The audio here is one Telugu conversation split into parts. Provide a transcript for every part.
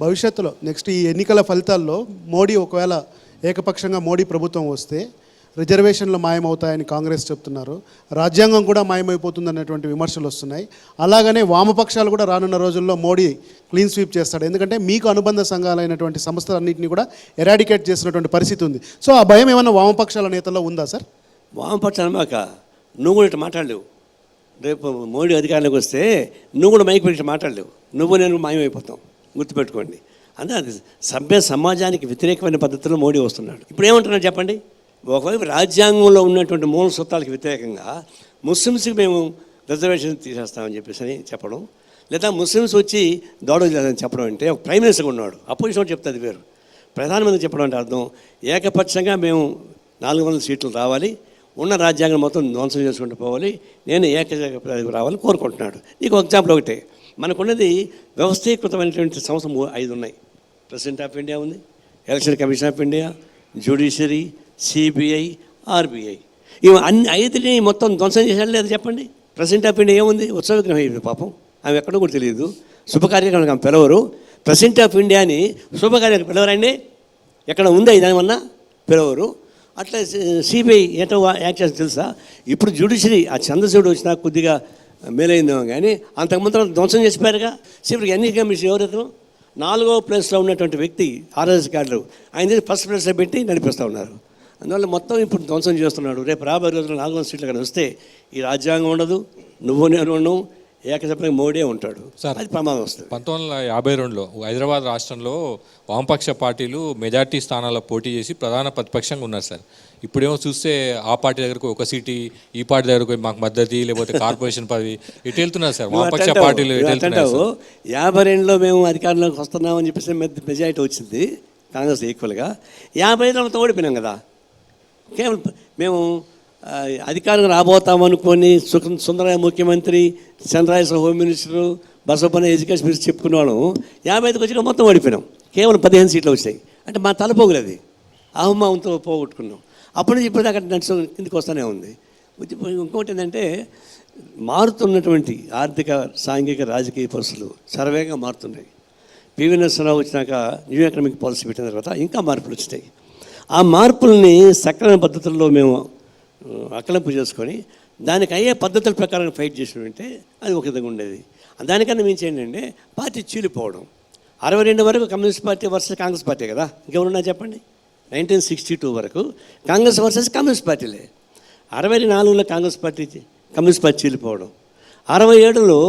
భవిష్యత్తులో నెక్స్ట్ ఈ ఎన్నికల ఫలితాల్లో మోడీ ఒకవేళ ఏకపక్షంగా మోడీ ప్రభుత్వం వస్తే రిజర్వేషన్లు మాయమవుతాయని కాంగ్రెస్ చెప్తున్నారు, రాజ్యాంగం కూడా మాయమైపోతుంది అనేటువంటి విమర్శలు వస్తున్నాయి. అలాగనే వామపక్షాలు కూడా రానున్న రోజుల్లో మోడీ క్లీన్ స్వీప్ చేస్తాడు, ఎందుకంటే మీకు అనుబంధ సంఘాలైనటువంటి సంస్థలన్నింటినీ కూడా ఎరాడికేట్ చేసినటువంటి పరిస్థితి ఉంది. సో ఆ భయం ఏమన్నా వామపక్షాల నేతల్లో ఉందా సార్? వామపక్షాలు మాక నువ్వు కూడా ఇట్లా మాట్లాడలేవు. రేపు మోడీ అధికారంలోకి వస్తే నువ్వు కూడా మైక్ పెట్టి మాట్లాడలేవు. నువ్వు నేను మాయమైపోతాం, గుర్తుపెట్టుకోండి. అది సభ్య సమాజానికి వ్యతిరేకమైన పద్ధతిలో మోడీ వస్తున్నాడు. ఇప్పుడు ఏమంటున్నాడు చెప్పండి? ఒకవైపు రాజ్యాంగంలో ఉన్నటువంటి మూల సూత్రాలకు వ్యతిరేకంగా ముస్లిమ్స్కి మేము రిజర్వేషన్ తీసేస్తామని చెప్పేసి చెప్పడం, లేదా ముస్లిమ్స్ వచ్చి దౌడం చేయాలని చెప్పడం. అంటే ఒక ప్రైమ్ మినిస్టర్ ఉన్నాడు, అపోజిషన్ చెప్తుంది వేరు. ప్రధానమంత్రి చెప్పడం అంటే అర్థం ఏకపక్షంగా మేము 400 సీట్లు రావాలి, ఉన్న రాజ్యాంగం మొత్తం ధ్వంసం చేసుకుంటూ పోవాలి, నేను రావాలని కోరుకుంటున్నాడు. నీకు ఎగ్జాంపుల్ ఒకటే, మనకున్నది వ్యవస్థీకృతమైనటువంటి సంస్థ 5 ఉన్నాయి. ప్రెసిడెంట్ ఆఫ్ ఇండియా ఉంది, election commission of India, judiciary, CBI, RBI. ఇవి అన్ని 5ని మొత్తం ధ్వంసం చేశాడు లేదా చెప్పండి? ప్రెసిడెంట్ ఆఫ్ ఇండియా ఏముంది? ఉత్సవ విగ్రహం అయ్యింది పాపం, ఆమె ఎక్కడో కూడా తెలియదు. శుభకార్యక్రమానికి ఆమె పిలవరు. ప్రెసిడెంట్ ఆఫ్ ఇండియాని శుభకార్యానికి పిలవరండి, ఎక్కడ ఉందా దానివల్ల పిలవరు. అట్లా సిబిఐ ఎటో యాక్ట్ చేసి తెలుసా? ఇప్పుడు జ్యుడిషియరీ ఆ చంద్రచూడు వచ్చినా కొద్దిగా మేలైందేమో, కానీ అంతకుముందు ధ్వంసం చేసిపోయారుగా. ఇప్పుడు ఎన్ని కమిషన్ ఎవరైతే 4వ ప్లేస్లో ఉన్నటువంటి వ్యక్తి ఆర్ఎస్ కార్డు ఆయన ఫస్ట్ ప్లేస్లో పెట్టి నడిపిస్తూ ఉన్నారు. అందువల్ల మొత్తం ఇప్పుడు ధ్వంసం చేస్తున్నాడు. రేపు రాబోయే రోజుల్లో 400 సీట్లు కానీ వస్తే ఈ రాజ్యాంగం ఉండదు, నువ్వు నేను ఉండవు, ఏకసభ్యంగా మోడీ ఉంటాడు. అది ప్రమాదం వస్తుంది. 1952లో హైదరాబాద్ రాష్ట్రంలో వామపక్ష పార్టీలు మెజార్టీ స్థానాల్లో పోటీ చేసి ప్రధాన ప్రతిపక్షంగా ఉన్నారు సార్. ఇప్పుడేమో చూస్తే ఆ పార్టీ దగ్గరకు ఒక సీటు, ఈ పార్టీ దగ్గరకు మాకు మద్దతు, లేకపోతే కార్పొరేషన్ పదవి ఇటు వెళ్తున్నారు సార్ వామపక్ష పార్టీలు. 52లో మేము అధికారంలోకి వస్తున్నామని చెప్పేసి మెజారిటీ వచ్చింది కాంగ్రెస్ ఈక్వల్గా. 55లో ఓడిపోయినాం కదా. కేవలం మేము అధికారం రాబోతామనుకొని సుందరయ్య ముఖ్యమంత్రి, Chandrarajeswara home minister, బసవపన్న education minister చెప్పుకున్నాను. 55కి వచ్చిన మొత్తం ఓడిపోయినాం. కేవలం 15 సీట్లు వచ్చాయి. అంటే మా తలపోగులది అహమ్మావంతో పోగొట్టుకున్నాం. అప్పటి నుంచి ఇప్పుడు దాకా నడుచు కిందికి వస్తూనే ఉంది. ఇంకోటి ఏంటంటే మారుతున్నటువంటి ఆర్థిక, సాంఘిక, రాజకీయ పరిస్థితులు సర్వేగా మారుతున్నాయి. పివి నరసింహరావు వచ్చినాక న్యూ ఎకనామిక్ పాలసీ పెట్టిన తర్వాత ఇంకా మార్పులు వచ్చినాయి. ఆ మార్పుల్ని సక్రమైన పద్ధతుల్లో మేము అకలింపు చేసుకొని దానికి అయ్యే పద్ధతుల ప్రకారం ఫైట్ చేసినట్టే అది ఒక విధంగా ఉండేది. దానికన్నా మేము చేయండి పార్టీ చీలిపోవడం. 62 వరకు communist party versus Congress party కదా, ఇంకెవరున్నా చెప్పండి. 1962 వరకు కాంగ్రెస్ వర్సెస్ కమ్యూనిస్ట్ పార్టీలే. 64లో కమ్యూనిస్ట్ పార్టీ చీలిపోవడం. 67లో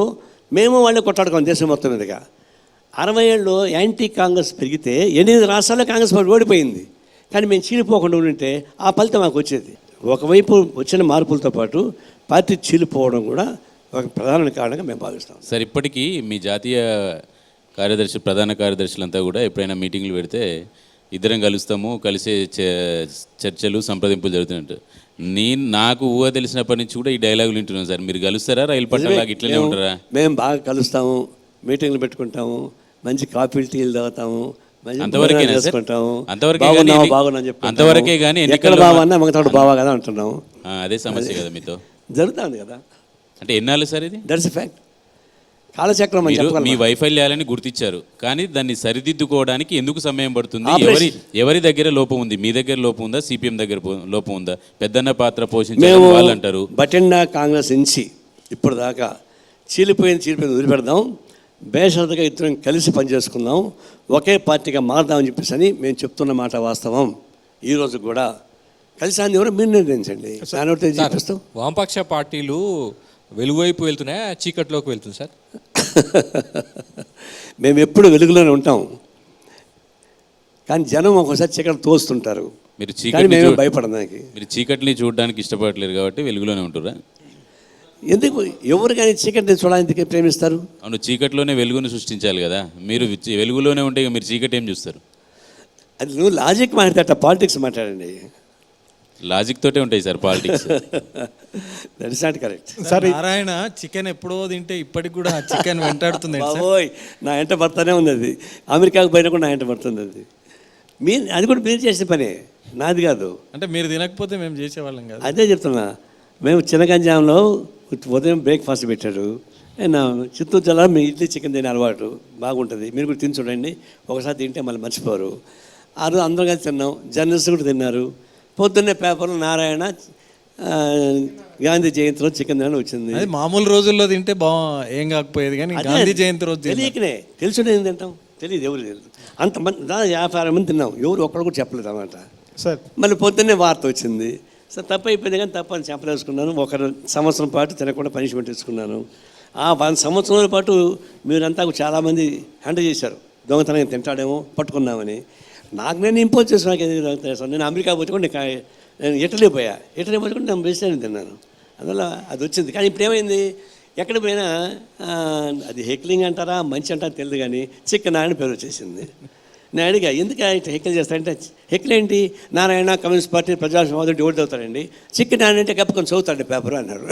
మేము వాళ్ళని కొట్టాడుకోం దేశం మొత్తం మీదుగా. 67లో యాంటీ కాంగ్రెస్ పెరిగితే 8 రాష్ట్రాల్లో కాంగ్రెస్ పార్టీ ఓడిపోయింది. కానీ మేము చీలిపోకుండా ఉంటే ఆ ఫలితం మాకు వచ్చేది. ఒకవైపు వచ్చిన మార్పులతో పాటు పార్టీ చీలిపోవడం కూడా ఒక ప్రధాన కారణంగా మేము భావిస్తాం సార్. ఇప్పటికీ మీ జాతీయ కార్యదర్శి, ప్రధాన కార్యదర్శులంతా కూడా ఎప్పుడైనా మీటింగ్లు పెడితే ఇద్దరం కలుస్తాము, కలిసే చర్చలు, సంప్రదింపులు జరుగుతున్నట్టు నాకు ఊహ తెలిసినప్పటి నుంచి కూడా ఈ డైలాగులు వింటున్నాం సార్. మీరు కలుస్తారా? రైలు పట్టాలాగా ఇట్లనే ఉంటారా? మేము బాగా కలుస్తాము, మీటింగ్లు పెట్టుకుంటాము, మంచి కాఫీలు, టీలు తాగుతాము, అంతవరకే కానీ బావా కదా అంటున్నాము. అదే సమస్య కదా మీతో జరుగుతుంది కదా. అంటే ఎన్నాళ్ళు సార్ ఇది? That's a fact. కాలచక్రం మీ వైఫల్యాలని గుర్తించారు, కానీ దాన్ని సరిదిద్దుకోవడానికి ఎందుకు సమయం పడుతుంది? ఎవరి దగ్గర లోపం ఉంది? మీ దగ్గర లోపం ఉందా? సిపిఎం దగ్గర లోపం ఉందా? పెద్దన్న పాత్ర పోషించారు వాళ్ళు అంటారు. బటిండా కాంగ్రెస్ నుంచి ఇప్పుడు దాకా చీలిపోయింది వదిలిపెడదాం, బేషరతుగా ఇద్దరం కలిసి పనిచేసుకుందాం, ఒకే పార్టీగా మారదామని చెప్పేసి అని మేము చెప్తున్న మాట వాస్తవం. ఈరోజు కూడా కలిసి అని ఎవరో మీరు నిర్ణయించండి. చూపిస్తాం. వామపక్ష పార్టీలు వెలుగువైపు వెళ్తున్నాయా, చీకట్లోకి వెళ్తుంది సార్? మేము ఎప్పుడు వెలుగులోనే ఉంటాం, కానీ జనం ఒకసారి చీకటి తోస్తుంటారు. మీరు చీకటి భయపడడానికి, మీరు చీకటిని చూడడానికి ఇష్టపడలేరు కాబట్టి వెలుగులోనే ఉంటురా? ఎందుకు ఎవరు కానీ చీకటిని చూడడానికి ప్రేమిస్తారు? అవును, చీకటిలోనే వెలుగును సృష్టించాలి కదా. మీరు వెలుగులోనే ఉంటే మీరు చీకటి ఏం చూస్తారు? అది నువ్వు లాజిక్ మాట్లాడట, పాలిటిక్స్ మాట్లాడండి. లాజిక్ తోటే ఉంటాయి sir politics. That is not correct. Narayana chicken ఎప్పుడో తింటే ఇప్పటికి కూడా చికెన్ వెంటాడుతుంది. నా వెంట పడుతూనే ఉంది అది. అమెరికాకు పోయినా కూడా నా వెంట పడుతుంది అది. అది కూడా మీరు చేసే పనే, నాది కాదు. అంటే మీరు తినకపోతే మేము చేసేవాళ్ళం కాదు. అదే చెప్తున్నా. మేము చిన్నగంజాంలో ఉదయం బ్రేక్ఫాస్ట్ పెట్టాడు, నా చిత్తూరు జిల్లా మీ ఇడ్లీ చికెన్ తినే అలవాటు బాగుంటుంది, మీరు కూడా తిని చూడండి, ఒకసారి తింటే మళ్ళీ మర్చిపోరు. ఆ రోజు అందరం కలిసి తిన్నాం, జర్నలిస్ట్ కూడా తిన్నారు. పొద్దున్నే పేపర్లో నారాయణ గాంధీ జయంతిలో చికెన్ తినని వచ్చింది. అది మామూలు రోజుల్లో తింటే ఏం కాకపోయేది, కానీ గాంధీ జయంతి రోజు తెలియకనే తెలుసుంటే ఏం తింటాం, తెలియదు, ఎవరు తెలియదు. అంతమంది 50 మంది తిన్నాం, ఎవరు ఒక్కడు కూడా చెప్పలేదు అన్నమాట. సార్ మళ్ళీ పొద్దున్నే వార్త వచ్చింది. సార్ తప్పు అయిపోయింది కానీ తప్పు అని చెప్పలేసుకున్నాను. ఒక సంవత్సరం పాటు తినకుండా పనిష్మెంట్ ఇచ్చుకున్నాను. ఆ 1 సంవత్సరాల పాటు మీరంతా చాలామంది హ్యాండిల్ చేశారు, దొంగతనంగా తింటాడేమో పట్టుకున్నామని. నాకు నేను ఇంపోజ్ చేసుకున్నాను. నేను అమెరికా పోతే కూడా నేను ఇటలీ పోయా, ఇటలీ పోతే కూడా నేను వెజిటేరియన్ తిన్నాను. అందువల్ల అది వచ్చింది. కానీ ఇప్పుడు ఏమైంది, ఎక్కడ పోయినా అది హెక్లింగ్ అంటారా మంచి అంటారా తెలియదు, కానీ చికెన్ అని పేరు వచ్చేసింది. నేను అడిగా ఎందుకు ఇట్లా హెక్కిల్ చేస్తారంటే, హెక్కిల్ ఏంటి, నారాయణ కమ్యూనిస్ట్ పార్టీ ప్రజాస్వామ్యం డివోట్ అవుతారండి, చికెన్ అంటే కప్పుకొని చదువుతాడు పేపర్ అన్నారు.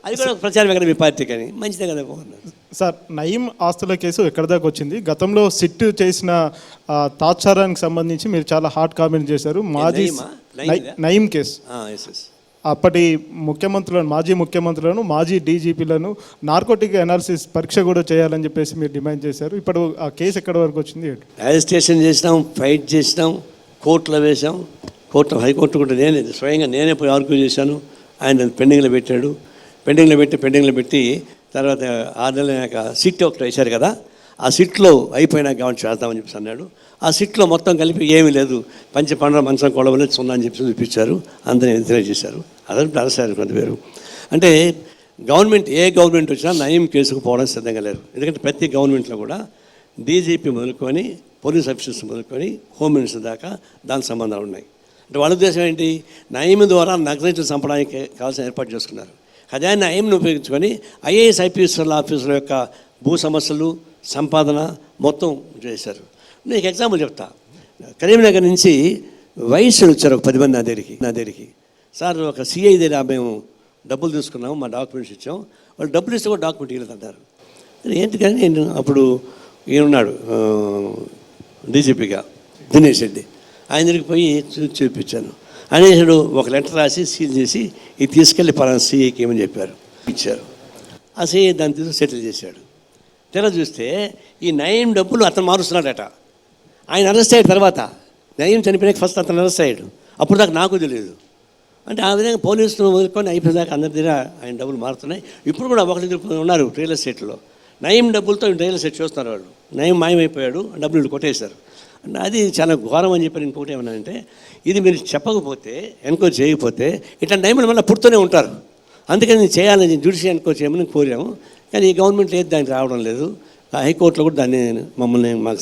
అది కూడా ప్రచారం ఎక్కడ మీ పార్టీ, కానీ మంచిదే కదా బాగున్నారు. సార్ నయీం ఆస్తుల కేసు ఎక్కడి దాకా వచ్చింది? గతంలో సిట్ చేసిన తాత్సారానికి సంబంధించి మీరు చాలా హాట్ కామెంట్ చేశారు. మాజీ నయీం కేసు అప్పటి ముఖ్యమంత్రులను, మాజీ ముఖ్యమంత్రులను, మాజీ డీజీపీలను నార్కోటిక్ అనాలిసిస్ పరీక్ష కూడా చేయాలని చెప్పేసి మీరు డిమాండ్ చేశారు. ఇప్పుడు ఆ కేసు ఎక్కడి వరకు వచ్చింది? అరెస్టేషన్ చేసినాం, ఫైట్ చేసినాం, కోర్టులో వేసాం. హైకోర్టు కూడా నేనే పోయి ఆర్గ్యూ చేశాను. ఆయన పెండింగ్లో పెట్టాడు. పెండింగ్లో పెట్టి తర్వాత 6 నెలల సిట్ ఒకటి వేశారు కదా, ఆ సిట్లో అయిపోయినాక గవర్నమెంట్ చేద్దామని చెప్పేసి అన్నాడు. ఆ సిట్లో మొత్తం కలిపి ఏమీ లేదు, పండ్ర మంచం కొడవలే సున్నా అని చెప్పి చూపించారు. అందరినీ ఎంకరేజ్ చేశారు. అదంతా అరసారు కొంతపేరు. అంటే ఏ గవర్నమెంట్ వచ్చినా నయీం కేసుకు పోవడం సిద్ధంగా లేరు. ఎందుకంటే ప్రతి గవర్నమెంట్లో కూడా డీజీపీ మొదలుకొని పోలీస్ ఆఫీసర్స్ మొదలుకొని హోమ్ మినిస్టర్ దాకా దాని సంబంధాలు ఉన్నాయి. అంటే వాళ్ళ ఉద్దేశం ఏంటి, నయీం ద్వారా నక్సలైట్లు చంపడానికి కావాల్సిన ఏర్పాటు చేసుకున్నారు. అదే నయీంను ఉపయోగించుకొని ఐఏఎస్ ఐపీఎస్ ఆఫీసుల యొక్క భూ సమస్యలు, సంపాదన మొత్తం చేశారు. నేను ఎగ్జాంపుల్ చెప్తా. కరీంనగర్ నుంచి వయస్సులు వచ్చారు ఒక 10 మంది నా దగ్గరికి. సార్ ఒక సిఐ దగ్గర మేము డబ్బులు తీసుకున్నాము, మా డాక్యుమెంట్స్ ఇచ్చాం, వాళ్ళు డబ్బులు ఇస్తే కూడా డాక్యుమెంట్ ఇవ్వలేదు అంటారు. ఏంటి కానీ నేను అప్పుడు ఈయనున్నాడు డీజీపీగా దినేష్ రెడ్డి, ఆయన దగ్గరికి పోయి చూపించాను. అనేసాడు ఒక లెటర్ రాసి సీల్ చేసి ఇది తీసుకెళ్ళి పలానా సిఐకి ఏమని చెప్పారు, ఇచ్చారు. ఆ సిఐ దాన్ని తీసుకు సెటిల్ చేశాడు. తెర చూస్తే ఈ నయీం డబ్బులు అతను మారుస్తున్నాడట. ఆయన అరెస్ట్ అయ్యాడు. తర్వాత నయీం చనిపోయినాక ఫస్ట్ అతను అరెస్ట్ అయ్యాడు. అప్పుడు దాకా నాకు తెలియదు. అంటే ఆ విధంగా పోలీసులు వదులుకొని అయిపోయేదాకా అందరి దగ్గర ఆయన డబ్బులు మారుతున్నాయి. ఇప్పుడు కూడా ఒకరిద్దరు ఉన్నారు రియల్ ఎస్టేట్లో నయీం డబ్బులతో రియల్ ఎస్టేట్ చూస్తున్నారు. వాళ్ళు నయీం మాయమైపోయాడు, డబ్బులు కొట్టేశారు. అది చాలా ఘోరం అని చెప్పి ఇంకోటి ఏమన్నానంటే, ఇది మీరు చెప్పకపోతే, ఎంక్వైరీ చేయకపోతే ఇట్లాంటి టైంలో మళ్ళీ పుడుతూనే ఉంటారు. అందుకని చేయాలని జ్యుడిషియల్ ఎంక్వైరీ చేయమని కోరాము. కానీ ఈ గవర్నమెంట్ లేదు, దానికి రావడం లేదు. హైకోర్టులో కూడా దాన్ని మాకు